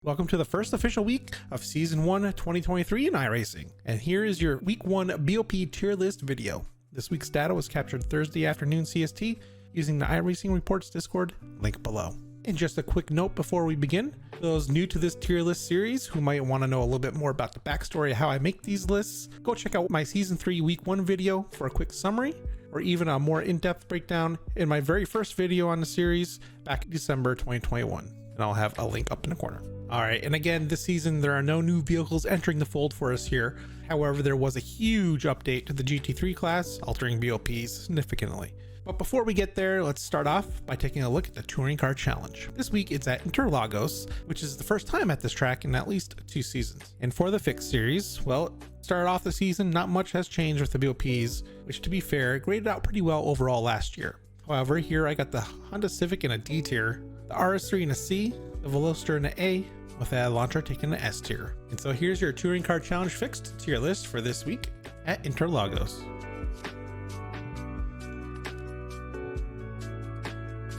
Welcome to the first official week of Season 1 2023 in iRacing, and here is your Week 1 BOP tier list video. This week's data was captured Thursday afternoon CST using the iRacing Reports Discord, link below. And just a quick note before we begin, for those new to this tier list series who might want to know a little bit more about the backstory of how I make these lists, go check out my Season 3 Week 1 video for a quick summary, or even a more in-depth breakdown in my very first video on the series back in December 2021, and I'll have a link up in the corner. Alright, and again, this season there are no new vehicles entering the fold for us here. However, there was a huge update to the GT3 class, altering BOPs significantly. But before we get there, let's start off by taking a look at the Touring Car Challenge. This week it's at Interlagos, which is the first time at this track in at least 2 seasons. And for the fixed series, well, started off the season, not much has changed with the BOPs, which to be fair, graded out pretty well overall last year. However, here I got the Honda Civic in a D tier, the RS3 in a C, the Veloster in an A, with the Elantra taking the S tier. And so here's your Touring Car Challenge fixed tier list for this week at Interlagos.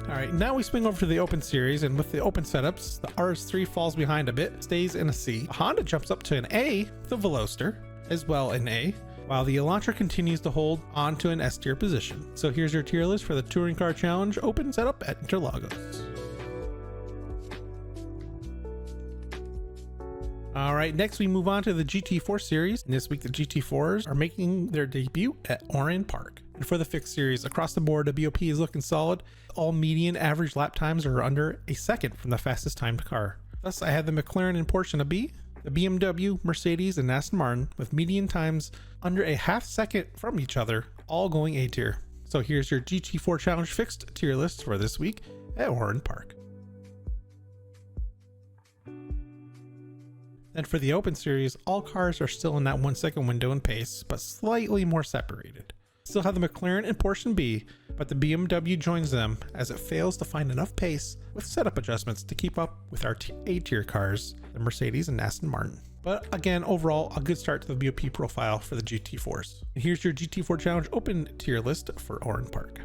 Alright, now we swing over to the Open Series, and with the Open setups, the RS3 falls behind a bit, stays in a C. The Honda jumps up to an A, the Veloster, as well in A, while the Elantra continues to hold on to an S tier position. So here's your tier list for the Touring Car Challenge Open setup at Interlagos. Alright, next we move on to the GT4 series, and this week the GT4s are making their debut at Oran Park. And for the fixed series, across the board the BOP is looking solid. All median average lap times are under a second from the fastest timed car. Thus I have the McLaren and Porsche in a B, the BMW, Mercedes, and Aston Martin with median times under a half second from each other, all going A tier. So here's your GT4 Challenge fixed tier list for this week at Oran Park. And for the Open Series, all cars are still in that 1 second window in pace, but slightly more separated. Still have the McLaren and Porsche in B, but the BMW joins them as it fails to find enough pace with setup adjustments to keep up with our A tier cars, the Mercedes and Aston Martin. But again, overall, a good start to the BOP profile for the GT4s. And here's your GT4 Challenge Open tier list for Oran Park.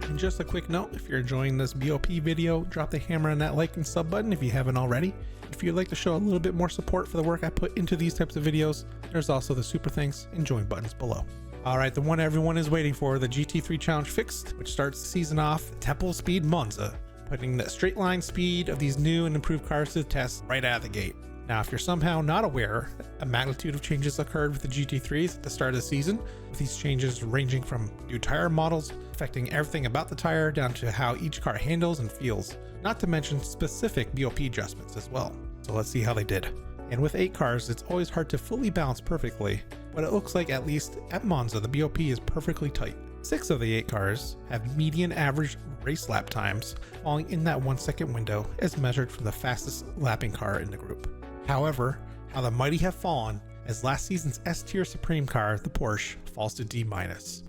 And just a quick note, if you're enjoying this BOP video, drop the hammer on that like and sub button if you haven't already. If you'd like to show a little bit more support for the work I put into these types of videos, there's also the super thanks and join buttons below. Alright, the one everyone is waiting for, the GT3 Challenge Fixed, which starts the season off Temple Speed Monza, putting the straight line speed of these new and improved cars to the test right out of the gate. Now, if you're somehow not aware, a magnitude of changes occurred with the GT3s at the start of the season, with these changes ranging from new tire models, affecting everything about the tire down to how each car handles and feels, not to mention specific BOP adjustments as well. So let's see how they did. And with 8 cars, it's always hard to fully balance perfectly, but it looks like at least at Monza, the BOP is perfectly tight. 6 of the 8 cars have median average race lap times falling in that 1 second window as measured from the fastest lapping car in the group. However, how the mighty have fallen as last season's S-tier Supreme car, the Porsche, falls to D-.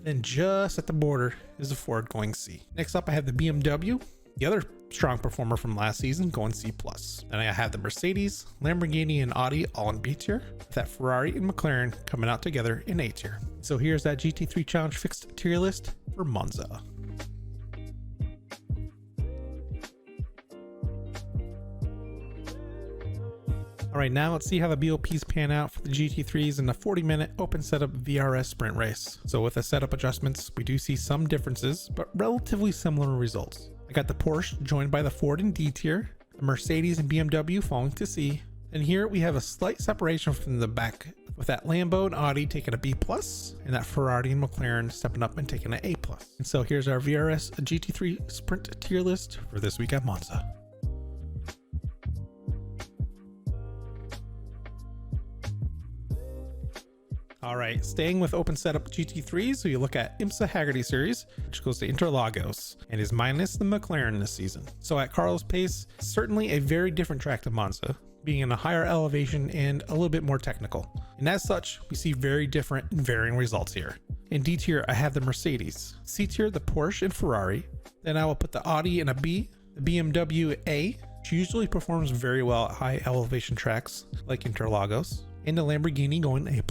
Then just at the border is the Ford going C. Next up I have the BMW, the other strong performer from last season, going C+. Then I have the Mercedes, Lamborghini, and Audi all in B tier, with that Ferrari and McLaren coming out together in A tier. So here's that GT3 Challenge fixed tier list for Monza. Alright, now let's see how the BOPs pan out for the GT3s in the 40-minute open setup VRS Sprint race. So with the setup adjustments, we do see some differences, but relatively similar results. I got the Porsche joined by the Ford in D tier, the Mercedes and BMW falling to C, and here we have a slight separation from the back, with that Lambo and Audi taking a B+, and that Ferrari and McLaren stepping up and taking an A+. And so here's our VRS GT3 Sprint tier list for this week at Monza. Alright, staying with open setup GT3s, so you look at IMSA Hagerty series, which goes to Interlagos, and is minus the McLaren this season. So at Carlos Pace, certainly a very different track to Monza, being in a higher elevation and a little bit more technical. And as such, we see very different and varying results here. In D tier, I have the Mercedes. C tier, the Porsche and Ferrari. Then I will put the Audi in a B, the BMW A, which usually performs very well at high elevation tracks like Interlagos. and a Lamborghini going A+.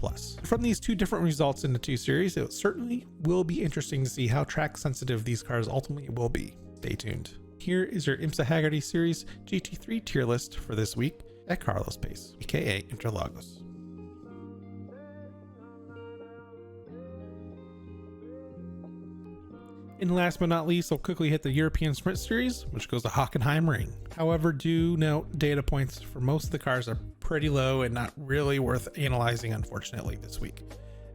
From these two different results in the two series, it certainly will be interesting to see how track sensitive these cars ultimately will be. Stay tuned. Here is your IMSA Hagerty Series GT3 tier list for this week at Carlos Pace, aka Interlagos. And last but not least, I'll quickly hit the European Sprint Series, which goes to Hockenheimring. However, do note data points for most of the cars are pretty low and not really worth analyzing, unfortunately, this week,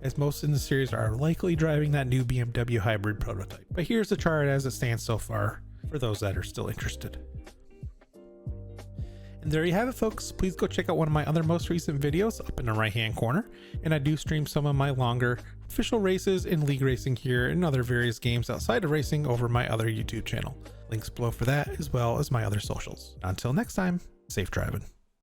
as most in the series are likely driving that new BMW hybrid prototype. But here's the chart as it stands so far for those that are still interested. And there you have it, folks. Please go check out one of my other most recent videos up in the right hand corner, and I do stream some of my longer official races and league racing here and other various games outside of racing over my other YouTube channel. Links below for that, as well as my other socials. Until next time, safe driving.